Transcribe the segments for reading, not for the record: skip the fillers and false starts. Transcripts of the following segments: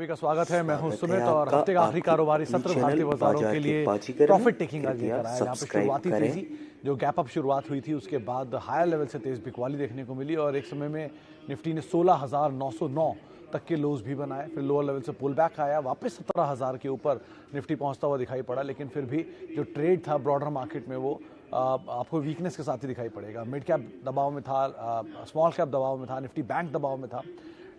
सभी का स्वागत है। मैं हूं सुमित और हफ्ते का आखिरी कारोबारी सत्र भारतीय बाजारों के लिए प्रॉफिट टेकिंग आज लेकर आया, जहां पे शुरुआती तेजी जो गैप अप शुरुआत हुई थी उसके बाद हायर लेवल से तेज बिकवाली देखने को मिली और एक समय में निफ्टी ने 16,909 तक के लोज भी बनाए, फिर लोअर लेवल से पुल बैक आया, वापस 17,000 के ऊपर निफ्टी पहुंचता हुआ दिखाई पड़ा। लेकिन फिर भी जो ट्रेड था ब्रॉडर मार्केट में वो आपको वीकनेस के साथ ही दिखाई पड़ेगा। मिड कैप दबाव में था, स्मॉल कैप दबाव में था, निफ्टी बैंक दबाव में था।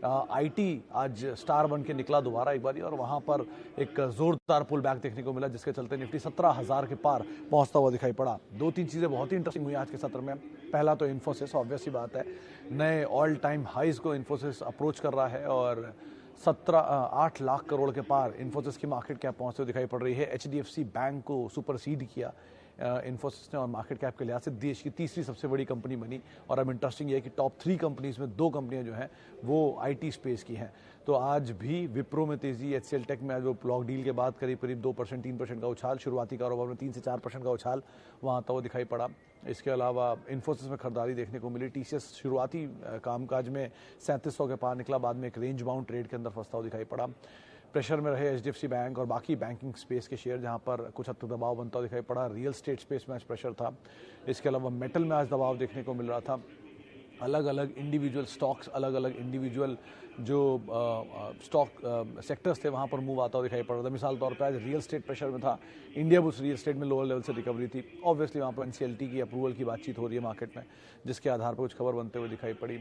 आईटी आज स्टार बन के निकला दोबारा एक बारी और वहां पर एक जोरदार पुल बैक देखने को मिला, जिसके चलते निफ्टी 17,000 के पार पहुंचता हुआ दिखाई पड़ा। दो तीन चीजें बहुत ही इंटरेस्टिंग हुई आज के सत्र में। पहला तो इन्फोसिस, ऑब्वियस ही बात है, नए ऑल टाइम हाइज को इन्फोसिस अप्रोच कर रहा है और 8 लाख करोड़ के पार इन्फोसिस की मार्केट कैप पहुंचते हुए दिखाई पड़ रही है। एचडीएफसी बैंक को सुपरसीड किया इन्फोसिस ने और मार्केट कैप के लिहाज से देश की तीसरी सबसे बड़ी कंपनी बनी। और अब इंटरेस्टिंग ये है कि टॉप 3 कंपनीज में 2 कंपनियां जो हैं वो आईटी स्पेस की हैं। तो आज भी विप्रो में तेजी, एचसीएल टेक में आज वो ब्लॉक डील के बाद करीब 2% 3% का उछाल, शुरुआती कारोबार में 3 से 4% का उछाल वहाँ आता हुआ दिखाई पड़ा। इसके अलावा इन्फोसिस में खरीदारी देखने को मिली। टीसीएस शुरुआती कामकाज में 3700 के पार निकला, बाद में एक रेंज बाउंड ट्रेड के अंदर फंसता हुआ दिखाई पड़ा। प्रेशर में रहे एचडीएफसी बैंक और बाकी बैंकिंग स्पेस के शेयर, जहां पर कुछ हद तक दबाव बनता हुआ दिखाई पड़ा। रियल स्टेट स्पेस में आज प्रेशर था। इसके अलावा मेटल में आज दबाव देखने को मिल रहा था। अलग अलग इंडिविजुअल स्टॉक्स, अलग अलग इंडिविजुअल जो स्टॉक सेक्टर्स थे वहां पर मूव आता हुआ दिखाई पड़ रहा था। मिसाल तौर पर आज रियल स्टेट प्रेशर में था। इंडिया बुल्स रियल स्टेट में लोअर लेवल से रिकवरी थी। ऑब्वियसली वहां पर एनसीएलटी की अप्रूवल की बातचीत हो रही है मार्केट में, जिसके आधार पर कुछ खबर बनते हुए दिखाई पड़ी।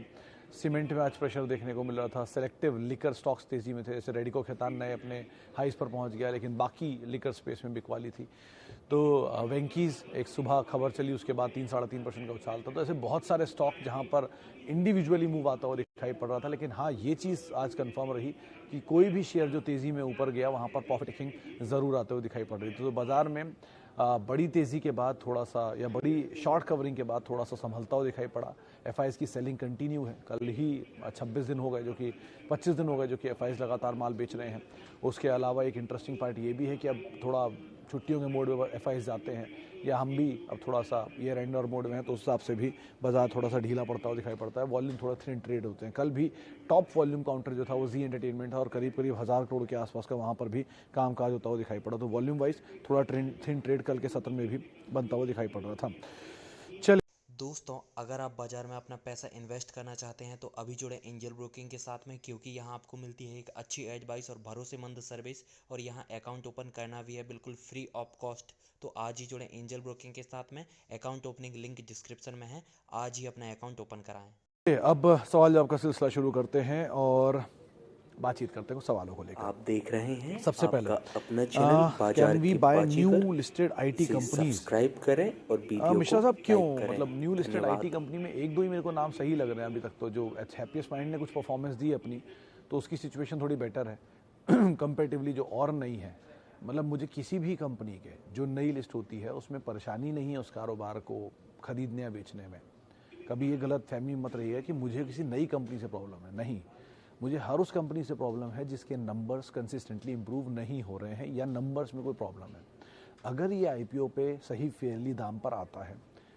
सीमेंट में आज प्रेशर देखने को मिल रहा था। सेलेक्टिव लिकर स्टॉक्स तेजी में थे, जैसे रेडिको खेतान नए अपने हाइस पर पहुंच गया, लेकिन बाकी लिकर स्पेस में बिकवाली थी। तो वेंकीज एक सुबह खबर चली, उसके बाद 3-3.5% का उछाल था। तो ऐसे बहुत सारे स्टॉक जहां पर इंडिविजुअली मूव आता हुआ दिखाई पड़ रहा था। लेकिन हाँ, ये चीज़ आज कंफर्म रही कि कोई भी शेयर जो तेजी में ऊपर गया वहां पर प्रॉफिट टेकिंग जरूर आते हुए दिखाई पड़ रही थी। तो बाजार में बड़ी तेजी के बाद थोड़ा सा, या बड़ी शॉर्ट कवरिंग के बाद थोड़ा सा संभलता हुआ दिखाई पड़ा। एफआईज की सेलिंग कंटिन्यू है। कल ही 26 दिन हो गए, जो कि 25 दिन हो गए जो कि एफआईज लगातार माल बेच रहे हैं। उसके अलावा एक इंटरेस्टिंग पार्ट ये भी है कि अब थोड़ा छुट्टियों के मोड में एफआईज जाते हैं, या हम भी अब थोड़ा सा ईयर एंड और मोड में है, तो उस हिसाब से भी बाजार थोड़ा सा ढीला पड़ता हुआ दिखाई पड़ता है। वॉल्यूम थोड़ा थिन ट्रेड होते हैं। कल भी टॉप वॉल्यूम काउंटर जो था वो जी एंटरटेनमेंट था और करीब 1000 करोड़ के आसपास का वहाँ पर भी कामकाज होता हुआ दिखाई पड़ा। तो वॉल्यूम वाइज थोड़ा थिन ट्रेड कल के सत्र में भी बनता हुआ दिखाई पड़ रहा था। दोस्तों, अगर आप बाजार में अपना पैसा इन्वेस्ट करना चाहते हैं तो अभी जुड़े एंजल ब्रोकिंग के साथ में, क्योंकि यहां आपको मिलती है एक अच्छी एडवाइस और भरोसेमंद सर्विस, और यहां अकाउंट ओपन करना भी है बिल्कुल फ्री ऑफ कॉस्ट। तो आज ही जुड़े एंजल ब्रोकिंग के साथ में। अकाउंट ओपनिंग लिंक डिस्क्रिप्शन में है। आज ही अपना अकाउंट ओपन कराएं। अब सवाल जवाब का सिलसिला शुरू करते हैं और बातचीत करते हैं कुछ सवालों को लेकर। आप देख रहे हैं सबसे पहले अपना चैनल बाजार की new listed IT companies, subscribe करें और वीडियो मिश्रा साहब क्यों, मतलब न्यू लिस्टेड धन्यवाद। आईटी कंपनी में एक दो ही मेरे को नाम सही लग रहे हैं अभी तक। तो जो हैप्पीएस्ट माइंड ने कुछ परफॉर्मेंस दी अपनी, तो उसकी सिचुएशन थोड़ी बेटर है कंपेरेटिवली जो और नहीं है। मतलब मुझे किसी भी कंपनी के जो नई लिस्ट होती है उसमें परेशानी नहीं है उस कारोबार को खरीदने या बेचने में। कभी ये गलत फहमी मत रही है कि मुझे किसी नई कंपनी से प्रॉब्लम है, नहीं। मुझे हर उस कंपनी से प्रॉब्लम है जिसके नंबर्स कंसिस्टेंटली इंप्रूव नहीं हो रहे हैं या नंबर्स में कोई प्रॉब्लम है। अगर ये आईपीओ पे सही फेयरली दाम पर आता है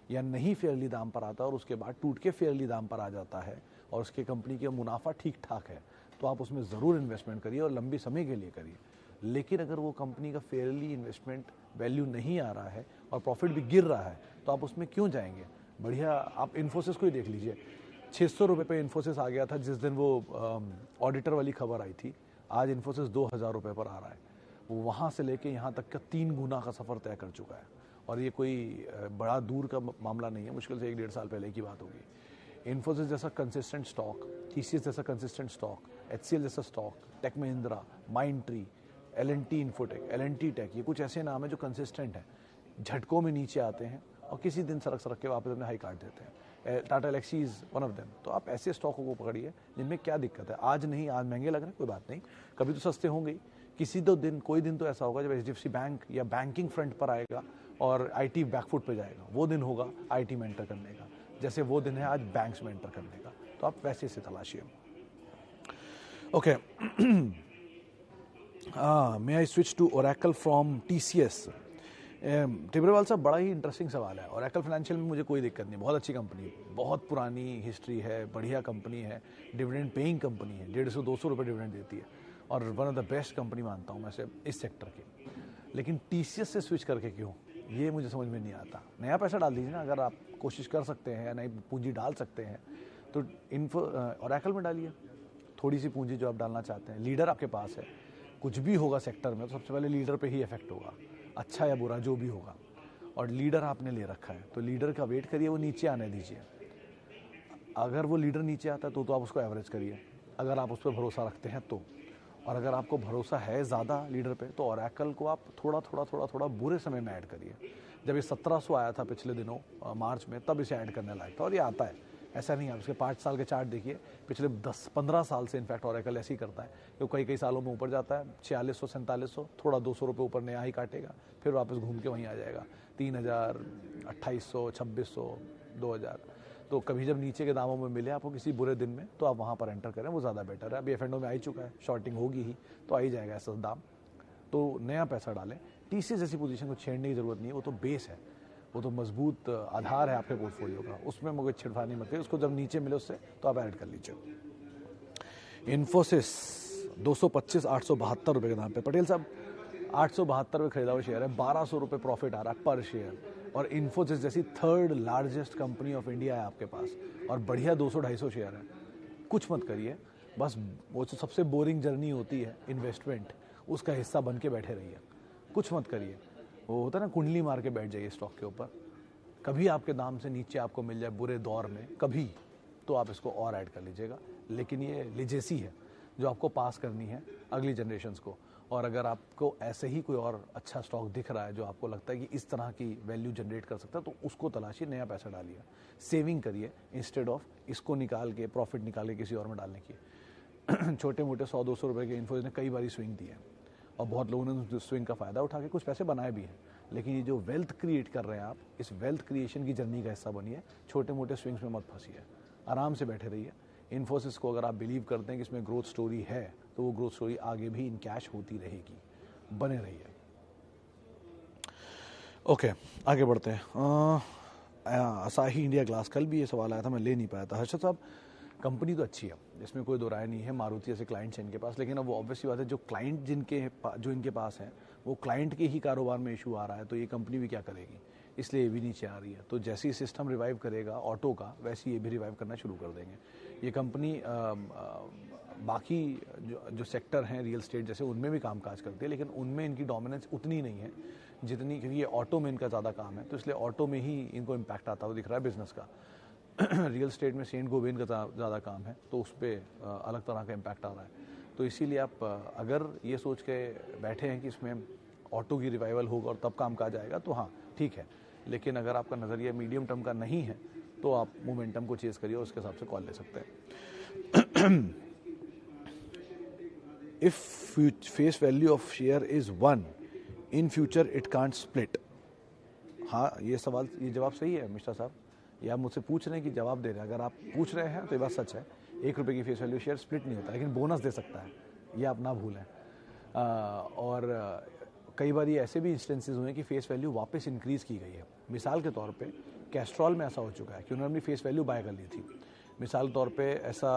या नहीं फेयरली दाम पर आता है और उसके बाद टूट के फेयरली दाम पर आ जाता है और उसके कंपनी का मुनाफा ठीक ठाक है, तो आप उसमें ज़रूर इन्वेस्टमेंट करिए और लंबी समय के लिए करिए। लेकिन अगर वो कंपनी का फेयरली इन्वेस्टमेंट वैल्यू नहीं आ रहा है और प्रॉफिट भी गिर रहा है, तो आप उसमें क्यों जाएंगे। बढ़िया आप इन्फोसिस को ही देख लीजिए। 600 रुपये पे इन्फोसिस आ गया था जिस दिन वो ऑडिटर वाली खबर आई थी। आज इन्फोसिस 2000 रुपये पर आ रहा है। वो वहाँ से लेके यहाँ तक का 3 गुना का सफ़र तय कर चुका है। और ये कोई बड़ा दूर का मामला नहीं है, मुश्किल से 1-1.5 साल पहले की बात होगी। इन्फोसिस जैसा कंसिस्टेंट स्टॉक, टीसीएस जैसा कंसिस्टेंट स्टॉक, एचसीएल जैसा स्टॉक, टेक महिंद्रा, माइंड ट्री, एलएनटी इन्फोटेक, एलएनटी टेक, ये कुछ ऐसे नाम है जो कंसिस्टेंट हैं, झटकों में नीचे आते हैं और किसी दिन सड़क के वापस अपने हाई काट देते हैं। Tata Elxsi is one of them. तो आप ऐसे स्टॉकों को पकड़िए जिनमें क्या दिक्कत है। आज नहीं, आज महंगे लग रहे हैं, कोई बात नहीं, कभी तो सस्ते होंगे। किसी तो दिन, कोई दिन तो ऐसा होगा जब एचडीएफसी बैंक या बैंकिंग फ्रंट पर आएगा और आईटी बैकफुट पे जाएगा। वो दिन होगा आईटी में एंटर करने का, जैसे वो दिन है आज बैंक्स में एंटर करने का। तो आप वैसे से तलाशिए। Okay, may I switch to Oracle from TCS. Tibrewal साहब, बड़ा ही इंटरेस्टिंग सवाल है। ओरेकल फाइनेंशियल में मुझे कोई दिक्कत नहीं, बहुत अच्छी कंपनी है, बहुत पुरानी हिस्ट्री है, बढ़िया कंपनी है, डिविडेंड पेइंग कंपनी है, 150-200 रुपये डिविडेंड देती है। और one of the best company मानता हूँ मैं से इस सेक्टर की। लेकिन TCS से स्विच करके क्यों, ये मुझे समझ में नहीं आता। नया पैसा डाल दीजिए ना, अगर आप कोशिश कर सकते हैं, नई पूंजी डाल सकते हैं तो ओरेकल में डालिए थोड़ी सी पूंजी जो आप डालना चाहते हैं। लीडर आपके पास है, कुछ भी होगा सेक्टर में तो सबसे पहले लीडर पे ही इफेक्ट होगा, अच्छा या बुरा जो भी होगा। और लीडर आपने ले रखा है तो लीडर का वेट करिए, वो नीचे आने दीजिए। अगर वो लीडर नीचे आता है तो आप उसको एवरेज करिए, अगर आप उस पर भरोसा रखते हैं तो। और अगर आपको भरोसा है ज़्यादा लीडर पे तो ओरेकल को आप थोड़ा बुरे समय में ऐड करिए। जब ये 1700 आया था पिछले दिनों मार्च में, तब इसे ऐड करने लायक था और ये आता है, ऐसा नहीं है। उसके 5 साल के चार्ट देखिए, पिछले 10-15 साल से इनफैक्ट ओरेकल ऐसे ही करता है कि कई सालों में ऊपर जाता है 4600-4700, थोड़ा 200 रुपये ऊपर नया ही काटेगा, फिर वापस घूम के वहीं आ जाएगा 3000, 2800, 2600, 2000। तो कभी जब नीचे के दामों में मिले आपको किसी बुरे दिन में तो आप वहाँ पर एंटर करें, वो ज़्यादा बेटर है। अभी F&O में आ ही चुका है, शॉर्टिंग होगी ही तो आ ही जाएगा ऐसा दाम, तो नया पैसा डालें। TCS जैसी पोजीशन को छेड़ने की ज़रूरत नहीं है, वो तो बेस है, वो तो मजबूत आधार है आपके पोर्टफोलियो का, उसमें मुझे छिड़फानी मत करिए। उसको जब नीचे मिले उससे तो आप ऐड कर लीजिए। इन्फोसिस 225-872 रुपये के दाम पे, पटेल साहब 872 में खरीदा हुआ शेयर है, 1200 रुपये प्रॉफिट आ रहा है पर शेयर। और इन्फोसिस जैसी 3rd largest company of India है आपके पास और बढ़िया 200-250 शेयर है। कुछ मत करिए, बस वो जो सबसे बोरिंग जर्नी होती है इन्वेस्टमेंट, उसका हिस्सा बन के बैठे रहिए, कुछ मत करिए। वो होता है ना, कुंडली मार के बैठ जाइए स्टॉक के ऊपर। कभी आपके दाम से नीचे आपको मिल जाए बुरे दौर में कभी, तो आप इसको और ऐड कर लीजिएगा। लेकिन ये लिजेसी है जो आपको पास करनी है अगली जनरेशन्स को। और अगर आपको ऐसे ही कोई और अच्छा स्टॉक दिख रहा है जो आपको लगता है कि इस तरह की वैल्यू जनरेट कर सकता है, तो उसको तलाशिए, नया पैसा डालिए, सेविंग करिए इंस्टेड ऑफ इसको निकाल के प्रॉफिट निकाल के किसी और में डालने की। छोटे मोटे 100-200 रुपये के इन्फोसिस ने कई बार स्विंग दिए हैं और बहुत लोगों ने उस स्विंग का फ़ायदा उठा के कुछ पैसे बनाए भी हैं। लेकिन ये जो वेल्थ क्रिएट कर रहे हैं आप, इस वेल्थ क्रिएशन की जर्नी का हिस्सा बनिए, छोटे मोटे स्विंग्स में मत फंसिए, आराम से बैठे रहिए। इन्फोसिस को अगर आप बिलीव करते हैं कि इसमें ग्रोथ स्टोरी है तो वो ग्रोथ स्टोरी आगे भी इन कैश होती रहेगी, बने रहिए। ओके, आगे बढ़ते हैं। असाही इंडिया ग्लास, कल भी ये सवाल आया था, मैं ले नहीं पाया था। हर्षद साहब, कंपनी तो अच्छी है, इसमें कोई दो राय नहीं है, मारुति ऐसे क्लाइंट्स हैं इनके पास, लेकिन अब वो ऑब्वियसली बात है, जो क्लाइंट जो इनके पास है वो क्लाइंट के ही कारोबार में इशू आ रहा है, तो ये कंपनी भी क्या करेगी, इसलिए ये भी नीचे आ रही है। तो जैसे ही सिस्टम रिवाइव करेगा ऑटो का, वैसे ये भी रिवाइव करना शुरू कर देंगे। ये कंपनी बाकी जो सेक्टर हैं रियल एस्टेट जैसे, उनमें भी कामकाज करती है, लेकिन उनमें इनकी डोमिनेंस उतनी नहीं है जितनी, क्योंकि ये ऑटो में इनका ज़्यादा काम है, तो इसलिए ऑटो में ही इनको इम्पैक्ट आता हुआ दिख रहा है बिजनेस का। रियल एस्टेट में सेंट गोबेन का ज़्यादा काम है, तो उस पर अलग तरह का इम्पैक्ट आ रहा है। तो इसीलिए आप अगर ये सोच के बैठे हैं कि इसमें ऑटो की रिवाइवल होगा और तब काम काज आएगा, तो हाँ ठीक है। लेकिन अगर आपका नज़रिया मीडियम टर्म का नहीं है तो आप मोमेंटम को चेज़ करिए और उसके हिसाब से कॉल ले सकते हैं। If face value of share is 1 in future it can't split. हाँ, ये जवाब सही है मिश्रा साहब, ये आप मुझसे पूछ रहे हैं कि जवाब दे रहे हैं। अगर आप पूछ रहे हैं तो ये बात सच है, 1 रुपये की फेस वैल्यू शेयर स्प्लिट नहीं होता, लेकिन बोनस दे सकता है, ये आप ना भूलें। और कई बार ये ऐसे भी इंस्टेंसेस हुए हैं कि फेस वैल्यू वापस इंक्रीज़ की गई है। मिसाल के तौर पे कैस्ट्रॉल में ऐसा हो चुका है कि उन्होंने अपनी फेस वैल्यू बाय कर ली थी। मिसाल के तौर पे ऐसा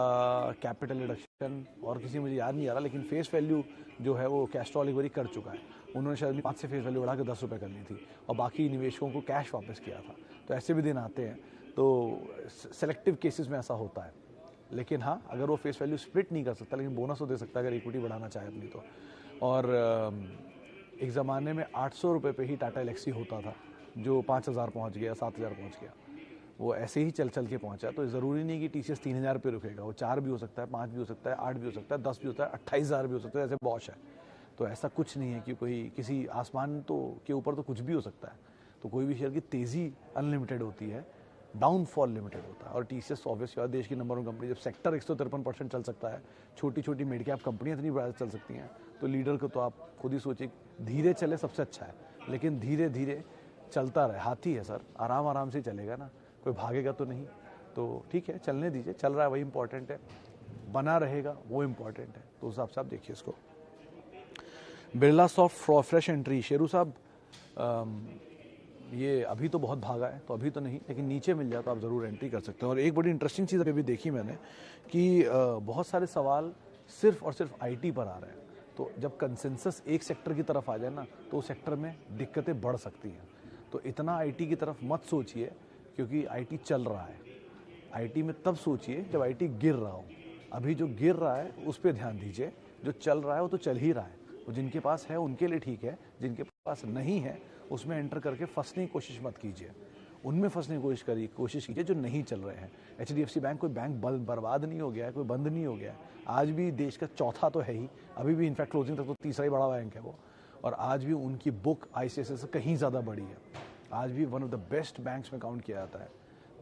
कैपिटल रिडक्शन और किसी मुझे याद नहीं आ रहा, लेकिन फेस वैल्यू जो है वो कैस्ट्रॉल एक बार कर चुका है। उन्होंने शायद 5 से फेस वैल्यू बढ़ा के 10 रुपये कर ली थी और बाकी निवेशकों को कैश वापस किया था। तो ऐसे भी दिन आते हैं, तो सेलेक्टिव केसेस में ऐसा होता है। लेकिन हाँ, अगर वो फेस वैल्यू स्प्लिट नहीं कर सकता, लेकिन बोनस तो दे सकता है अगर इक्विटी बढ़ाना चाहे अपनी तो। और एक ज़माने में 800 रुपये पे ही टाटा एलेक्सी होता था, जो 5000 पहुँच गया, 7000 पहुँच गया, वो ऐसे ही चल के पहुँचा। तो ज़रूरी नहीं कि TCS 3000 पे रुकेगा, वो 4 भी हो सकता है, 5 भी हो सकता है, 8 भी हो सकता है, 10 भी होता है, 28,000 भी हो सकता है, ऐसे बॉश है। तो ऐसा कुछ नहीं है कि कोई किसी आसमान तो के ऊपर तो कुछ भी हो सकता है। तो कोई भी शेयर की तेज़ी अनलिमिटेड होती है, डाउनफॉल लिमिटेड होता है। और TCS ऑब्वियसली देश की नंबर 1 कंपनी, जब सेक्टर 153% चल सकता है, छोटी छोटी मिड कैप कंपनियाँ इतनी बड़ा चल सकती हैं, तो लीडर को तो आप खुद ही सोचिए, धीरे चले सबसे अच्छा है, लेकिन धीरे धीरे चलता रहे। हाथी है सर, आराम से चलेगा ना, कोई भागेगा तो नहीं। तो ठीक है, चलने दीजिए, चल रहा है वही इंपॉर्टेंट है, बना रहेगा वो इंपॉर्टेंट है। तो उस हिसाब से आप देखिए इसको। Birla soft fresh entry, Sheru साहब ये अभी तो बहुत भागा है, तो अभी तो नहीं, लेकिन नीचे मिल जाए तो आप ज़रूर एंट्री कर सकते हैं। और एक बड़ी इंटरेस्टिंग चीज़ अभी देखी मैंने कि बहुत सारे सवाल सिर्फ और सिर्फ आईटी पर आ रहे हैं। तो जब कंसेंसस एक सेक्टर की तरफ आ जाए ना, तो उस सेक्टर में दिक्कतें बढ़ सकती हैं। तो इतना आईटी की तरफ मत सोचिए, क्योंकि आईटी चल रहा है। आईटी में तब सोचिए जब आईटी गिर रहा हो। अभी जो गिर रहा है उस पर ध्यान दीजिए, जो चल रहा है वो तो चल ही रहा है। वो जिनके पास है उनके लिए ठीक है, जिनके पास नहीं है उसमें एंटर करके फंसने की कोशिश मत कीजिए। उनमें फंसने की कोशिश कीजिए जो नहीं चल रहे हैं। एचडीएफसी बैंक कोई बैंक बर्बाद नहीं हो गया है, कोई बंद नहीं हो गया है। आज भी देश का चौथा तो है ही, अभी भी इनफैक्ट क्लोजिंग तक तो तीसरा ही बड़ा बैंक है वो। और आज भी उनकी बुक आईसीआईसीआई से कहीं ज़्यादा बड़ी है। आज भी one of the best banks में काउंट किया जाता है।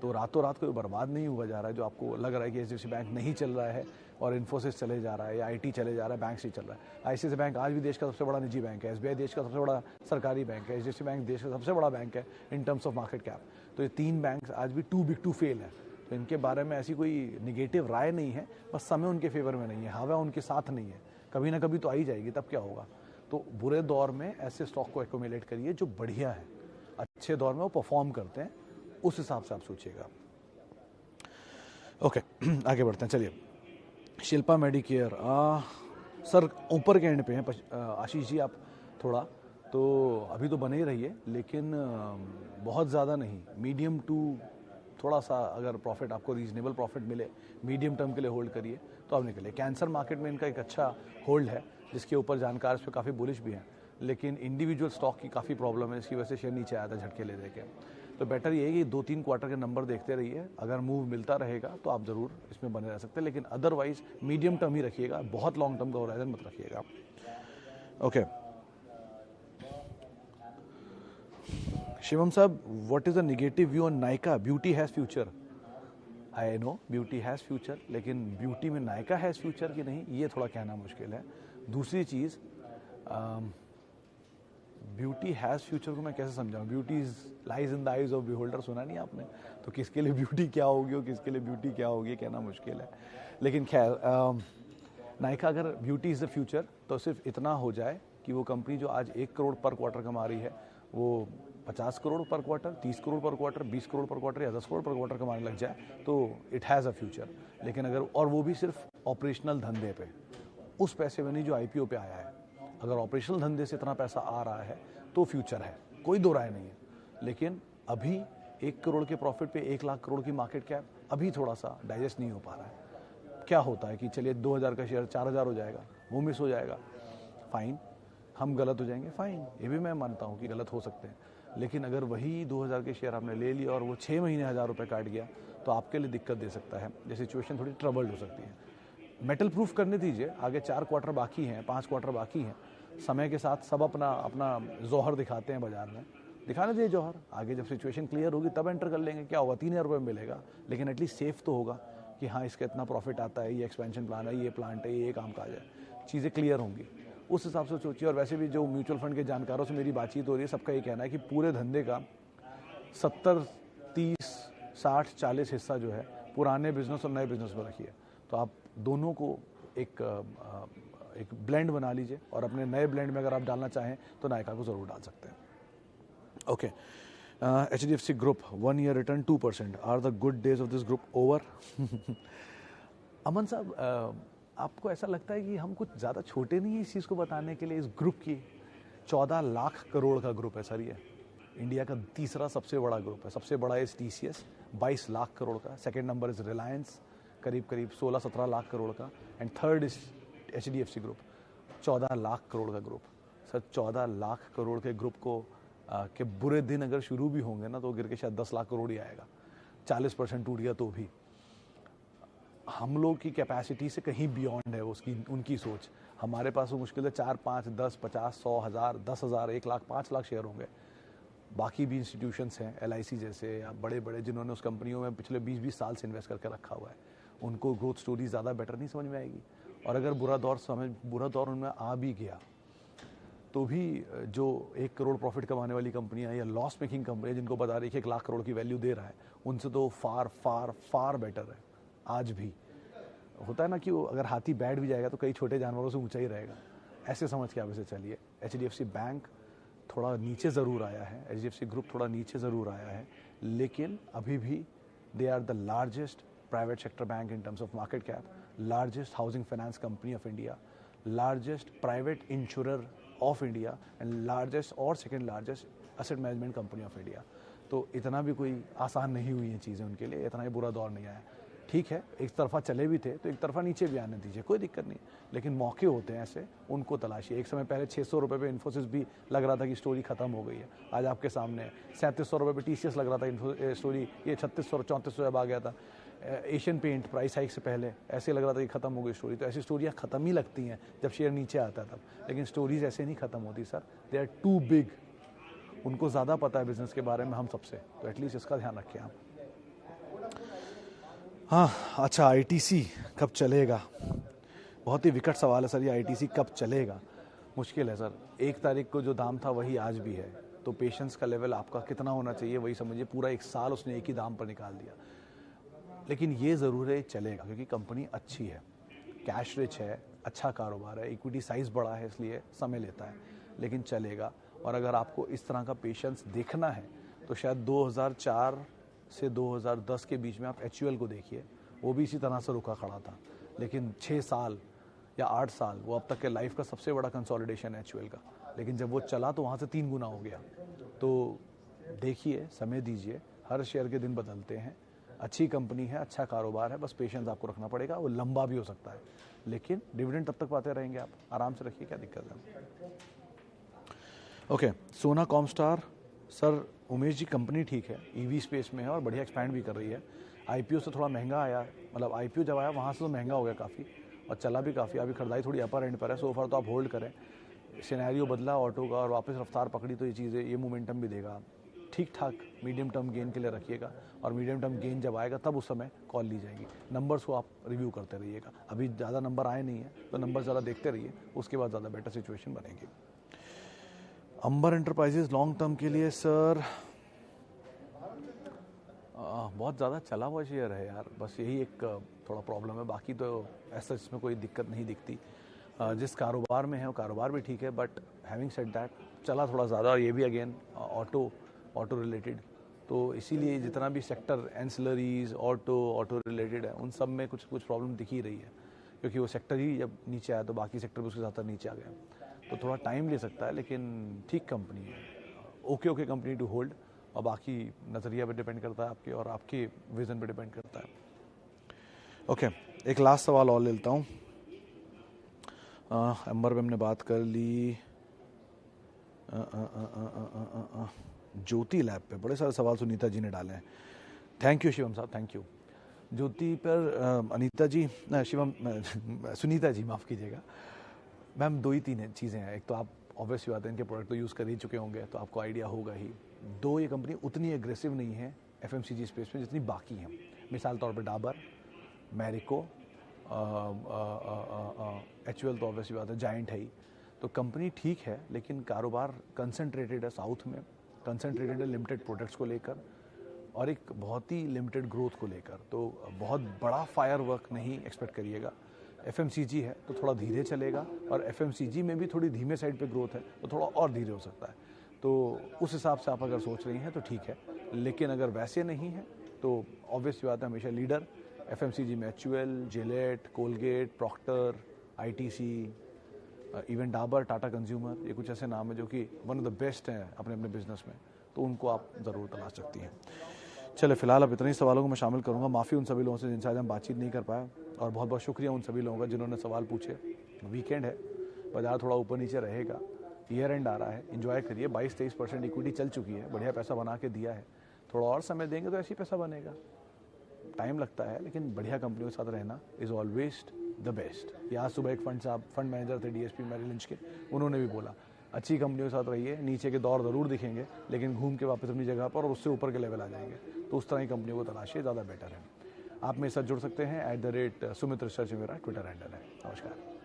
तो रातों रात कोई बर्बाद नहीं हुआ जा रहा है। जो आपको लग रहा है कि एचडीएफसी बैंक नहीं चल रहा है और इन्फोसिस चले जा रहा है या आईटी चले जा रहा है, बैंक से चल रहा है। आईसीआईसीआई बैंक आज भी देश का सबसे बड़ा निजी बैंक है। एसबीआई देश का सबसे बड़ा सरकारी बैंक है। एचडीएफसी बैंक देश का सबसे बड़ा बैंक है इन टर्म्स ऑफ मार्केट कैप। तो ये तीन बैंक आज भी टू बिग टू फेल है। तो इनके बारे में ऐसी कोई निगेटिव राय नहीं है, बस समय उनके फेवर में नहीं है, हवा उनके साथ नहीं है। कभी ना कभी तो आ ही जाएगी, तब क्या होगा। तो बुरे दौर में ऐसे स्टॉक को एक्यूमुलेट करिए जो बढ़िया है, अच्छे दौर में वो परफॉर्म करते हैं, उस हिसाब से आप सोचिएगा। ओके आगे बढ़ते हैं। चलिए, शिल्पा मेडिकेयर सर ऊपर के एंड पे हैं। आशीष जी आप थोड़ा तो अभी तो बने ही रहिए, लेकिन बहुत ज़्यादा नहीं, मीडियम टू थोड़ा सा अगर प्रॉफिट आपको रीजनेबल प्रॉफिट मिले, मीडियम टर्म के लिए होल्ड करिए तो आप निकलिए। कैंसर मार्केट में इनका एक अच्छा होल्ड है, जिसके ऊपर जानकार इस पर काफ़ी बुलिश भी हैं, लेकिन इंडिविजुअल स्टॉक की काफ़ी प्रॉब्लम है, इसकी वजह से शेयर नीचे आया था झटके ले दे के। तो बेटर ये है कि 2-3 क्वार्टर के नंबर देखते रहिए। अगर मूव मिलता रहेगा तो आप ज़रूर इसमें बने रह सकते हैं, लेकिन अदरवाइज मीडियम टर्म ही रखिएगा, बहुत लॉन्ग टर्म का होराइजन मत रखिएगा। ओके शिवम साहब, what is the negative view on Nykaa? Beauty has future. I know beauty has future, लेकिन ब्यूटी में नायका हैज़ फ्यूचर कि नहीं, ये थोड़ा कहना मुश्किल है। दूसरी चीज़, ब्यूटी हैज़ फ्यूचर को मैं कैसे समझाऊँ? Beauty lies in the eyes of beholder, सुना नहीं आपने? तो किसके लिए ब्यूटी क्या होगी और किसके लिए ब्यूटी क्या होगी कहना मुश्किल है। लेकिन खैर, नायका अगर ब्यूटी इज़ द फ्यूचर तो सिर्फ इतना हो जाए कि वो कंपनी जो आज 1 करोड़ पर क्वार्टर कमा रही है, वो 50 करोड़ पर क्वार्टर, 30 करोड़ पर क्वार्टर, 20 करोड़ पर क्वार्टर या 10 करोड़ पर क्वार्टर कमाने लग जाए तो इट हैज़ अ फ्यूचर। लेकिन अगर, और वो भी सिर्फ ऑपरेशनल धंधे पे, उस पैसे में नहीं जो आईपीओ पे आया है। अगर ऑपरेशनल धंधे से इतना पैसा आ रहा है तो फ्यूचर है, कोई दो राय नहीं है। लेकिन अभी 1 करोड़ के प्रॉफिट पे 1 लाख करोड़ की मार्केट कैप अभी थोड़ा सा डाइजेस्ट नहीं हो पा रहा है। क्या होता है कि चलिए 2000 का शेयर 4000 हो जाएगा, वो मिस हो जाएगा, फाइन। हम गलत हो जाएंगे, फाइन, ये भी मैं मानता हूँ कि गलत हो सकते हैं। लेकिन अगर वही 2000 के शेयर आपने ले लिया और वो 6 महीने 1000 रुपये काट गया तो आपके लिए दिक्कत दे सकता है। ये सिचुएशन थोड़ी ट्रबल्ड हो सकती है। मेटल प्रूफ करने दीजिए, आगे 4 क्वार्टर बाकी हैं, 5 क्वार्टर बाकी हैं। समय के साथ सब अपना अपना जौहर दिखाते हैं बाजार में, दिखाने दीजिए जौहर। आगे जब सिचुएशन क्लियर होगी तब एंटर कर लेंगे, क्या होगा, 3000 रुपये मिलेगा, लेकिन एटलीस्ट सेफ तो होगा कि हाँ इसका इतना प्रॉफिट आता है, ये एक्सपेंशन प्लान है, ये प्लांट है, ये काम काज है, चीज़ें क्लियर होंगी, उस हिसाब से सोचिए। और वैसे भी जो म्यूचुअल फंड के जानकारों से मेरी बातचीत हो रही है, सबका ये कहना है कि पूरे धंधे का 70-30-60-40 हिस्सा जो है पुराने बिजनेस और नए बिजनेस में रखिए। तो आप दोनों को एक ब्लेंड बना लीजिए, और अपने नए ब्लेंड में अगर आप डालना चाहें तो नायका को ज़रूर डाल सकते हैं। Okay, HDFC group 1 year return 2%, are the good days of this group over? Aman साहब, आपको ऐसा लगता है कि हम कुछ ज़्यादा छोटे नहीं हैं इस चीज़ को बताने के लिए? इस ग्रुप की 14 लाख करोड़ का ग्रुप है सर, ये इंडिया का तीसरा सबसे बड़ा ग्रुप है। सबसे बड़ा है TCS 22 लाख करोड़ का, सेकंड नंबर इज़ रिलायंस करीब 16-17 लाख करोड़ का, and third is HDFC group 14 lakh crore का ग्रुप। सर 14 लाख करोड़ के ग्रुप को के बुरे दिन अगर शुरू भी होंगे ना तो गिर के शायद 10 लाख करोड़ ही आएगा। 40% टूट गया तो भी। हम लोग की कैपेसिटी से कहीं बियॉन्ड है उसकी, उनकी सोच। हमारे पास वो मुश्किल है 4, 5, 10, 50, 100, 1000, 10,000, 1 लाख, 5 लाख शेयर होंगे। बाकी भी इंस्टीट्यूशंस हैं LIC जैसे, या बड़े बड़े जिन्होंने उस कंपनियों में पिछले 20-20 साल से इन्वेस्ट करके रखा हुआ है, उनको ग्रोथ स्टोरी ज़्यादा बेटर नहीं समझ में आएगी। और अगर बुरा दौर उनमें आ भी गया तो भी जो 1 करोड़ प्रॉफिट कमाने वाली कंपनियां या लॉस मेकिंग कंपनियां जिनको बता रही है कि 1 लाख करोड़ की वैल्यू दे रहा है, उनसे तो फार फार फार बेटर है। आज भी होता है ना कि वो अगर हाथी बैठ भी जाएगा तो कई छोटे जानवरों से ऊंचा ही रहेगा, ऐसे समझ के आप इसे चलिए। HDFC बैंक थोड़ा नीचे ज़रूर आया है, HDFC ग्रुप थोड़ा नीचे ज़रूर आया है, लेकिन अभी भी they are the largest private sector bank in terms of market cap, largest housing finance company of India, largest private insurer of India and largest और second largest asset management company of India. तो इतना भी कोई आसान नहीं हुई हैं चीज़ें उनके लिए, इतना ही बुरा दौर नहीं आया। ठीक है, एक तरफा चले भी थे तो एक तरफा नीचे भी आने दीजिए, कोई दिक्कत नहीं, लेकिन मौके होते हैं ऐसे, उनको तलाशिए। एक समय पहले 600 रुपये पे इन्फोसिस भी लग रहा था कि स्टोरी खत्म हो गई है, आज आपके सामने है। 3700 रुपये पे TCS लग रहा था स्टोरी, ये 3600 3400 जब आ गया था। एशियन पेंट प्राइस हाइक से पहले ऐसे लग रहा था कि खत्म हो गई स्टोरी। तो ऐसी स्टोरियाँ खत्म ही लगती हैं जब शेयर नीचे आता है तब, लेकिन स्टोरीज ऐसे नहीं खत्म होती sir, they are too big. उनको ज़्यादा पता है बिजनेस के बारे में हम सबसे, तो एटलीस्ट इसका ध्यान रखें आप। हाँ अच्छा, ITC कब चलेगा? बहुत ही विकट सवाल है सर, ये ITC कब चलेगा? मुश्किल है सर, 1 तारीख को जो दाम था वही आज भी है, तो पेशेंस का लेवल आपका कितना होना चाहिए वही समझिए। पूरा 1 साल उसने एक ही दाम पर निकाल दिया, लेकिन ये ज़रूर है चलेगा क्योंकि कंपनी अच्छी है, कैश रिच है, अच्छा कारोबार है, इक्विटी साइज़ बड़ा है, इसलिए समय लेता है, लेकिन चलेगा। और अगर आपको इस तरह का पेशेंस देखना है तो शायद 2004 से 2010 के बीच में आप HUL को देखिए, वो भी इसी तरह से रुका खड़ा था, लेकिन 6 साल या 8 साल वो अब तक के लाइफ का सबसे बड़ा कंसोलिडेशन है HUL का, लेकिन जब वो चला तो वहाँ से 3 गुना हो गया। तो देखिए, समय दीजिए, हर शेयर के दिन बदलते हैं, अच्छी कंपनी है, अच्छा कारोबार है, बस पेशेंस आपको रखना पड़ेगा। वो लंबा भी हो सकता है, लेकिन डिविडेंड तब तक पाते रहेंगे आप, आराम से रखिए, क्या दिक्कत है। ओके, सोना कॉमस्टार सर, उमेश जी कंपनी ठीक है, EV स्पेस में है और बढ़िया एक्सपैंड भी कर रही है। IPO से थोड़ा महंगा आया, मतलब IPO जब आया वहाँ से तो महंगा हो गया काफ़ी, और चला भी काफ़ी। अभी खरीदारी थोड़ी अपर एंड पर है, सो फार तो आप होल्ड करें। सिनेरियो बदला ऑटो का और वापस रफ्तार पकड़ी तो ये चीज़ें, ये मोमेंटम भी देगा। ठीक ठाक मीडियम टर्म गेन के लिए रखिएगा, और मीडियम टर्म गेन जब आएगा तब उस समय कॉल ली जाएगी। नंबर्स को आप रिव्यू करते रहिएगा, अभी ज़्यादा नंबर आए नहीं है तो नंबर ज़्यादा देखते रहिए, उसके बाद ज़्यादा बेटर सिचुएशन बनेगी। अंबर एंटरप्राइजेज लॉन्ग टर्म के लिए सर बहुत ज़्यादा चला हुआ शेयर है यार, बस यही एक थोड़ा प्रॉब्लम है, बाकी तो ऐसा इसमें कोई दिक्कत नहीं दिखती। जिस कारोबार में है वो कारोबार भी ठीक है, बट हैविंग सेड दैट चला थोड़ा ज़्यादा, और ये भी अगेन ऑटो रिलेटेड, तो इसीलिए जितना भी सेक्टर एंसिलरीज ऑटो रिलेटेड है उन सब में कुछ प्रॉब्लम दिख ही रही है, क्योंकि वो सेक्टर ही जब नीचे आया तो बाकी सेक्टर भी उसके साथ नीचे आ गया, तो थोड़ा टाइम ले सकता है, लेकिन ठीक कंपनी है, ओके कंपनी टू होल्ड। और बाकी नज़रिया पे डिपेंड करता है आपके, और आपके विज़न पे डिपेंड करता है। ओके, एक लास्ट सवाल और ले लेता हूँ। अंबर पे हमने बात कर ली। ज्योति लैब पे बड़े सारे सवाल सुनीता जी ने डाले हैं, थैंक यू शिवम साहब, थैंक यू। ज्योति पर अनीता जी, शिवम सुनीता जी माफ़ कीजिएगा मैम, 2 ही 3 चीज़ें हैं। एक तो आप ऑब्वियसली बात है, इनके प्रोडक्ट तो यूज़ कर ही चुके होंगे, तो आपको आइडिया होगा ही। 2, ये कंपनी उतनी एग्रेसिव नहीं है FMCG स्पेस में जितनी बाकी हैं। मिसाल तौर पे डाबर, मैरिको, HUL तो ऑब्वियसली बात है, जायंट है ही। तो कंपनी ठीक है, लेकिन कारोबार कंसंट्रेटेड है साउथ में, कंसंट्रेटेड है लिमिटेड प्रोडक्ट्स को लेकर, और एक बहुत ही लिमिटेड ग्रोथ को लेकर, तो बहुत बड़ा फायर वर्क नहीं एक्सपेक्ट करिएगा। FMCG है तो थोड़ा धीरे चलेगा, और FMCG में भी थोड़ी धीमे साइड पे ग्रोथ है तो थोड़ा और धीरे हो सकता है, तो उस हिसाब से आप अगर सोच रही हैं तो ठीक है। लेकिन अगर वैसे नहीं है तो ऑब्वियसली बात है, हमेशा लीडर FMCG में HUL, Gillette, Colgate, Procter, ITC, even Dabur, Tata Consumer, ये कुछ ऐसे नाम है जो कि वन ऑफ द बेस्ट हैं अपने बिजनेस में, तो उनको आप ज़रूर तलाश सकती हैं। चले, फिलहाल अब इतने ही सवालों को मैं शामिल करूंगा। माफ़ी उन सभी लोगों से जिनसे आज हम बातचीत नहीं कर पाए, और बहुत बहुत शुक्रिया उन सभी लोगों का जिन्होंने सवाल पूछे। वीकेंड है, बाजार थोड़ा ऊपर नीचे रहेगा, ईयर एंड आ रहा है, एंजॉय करिए। 22-23% इक्विटी चल चुकी है, बढ़िया पैसा बना के दिया है, थोड़ा और समय देंगे तो ऐसे ही पैसा बनेगा। टाइम लगता है, लेकिन बढ़िया कंपनियों के साथ रहना इज़ ऑलवेज द बेस्ट। या आज सुबह एक फंड मैनेजर थे DSP मैरी लिंच के, उन्होंने भी बोला अच्छी कंपनियों के साथ रहिए, नीचे के दौर ज़रूर दिखेंगे, लेकिन घूम के वापस अपनी जगह पर और उससे ऊपर के लेवल आ जाएंगे, तो उस तरह की कंपनियों को तलाशिए, ज़्यादा बेटर है। आप मेरे साथ जुड़ सकते हैं @Sumit Research, मेरा ट्विटर हैंडल है। नमस्कार।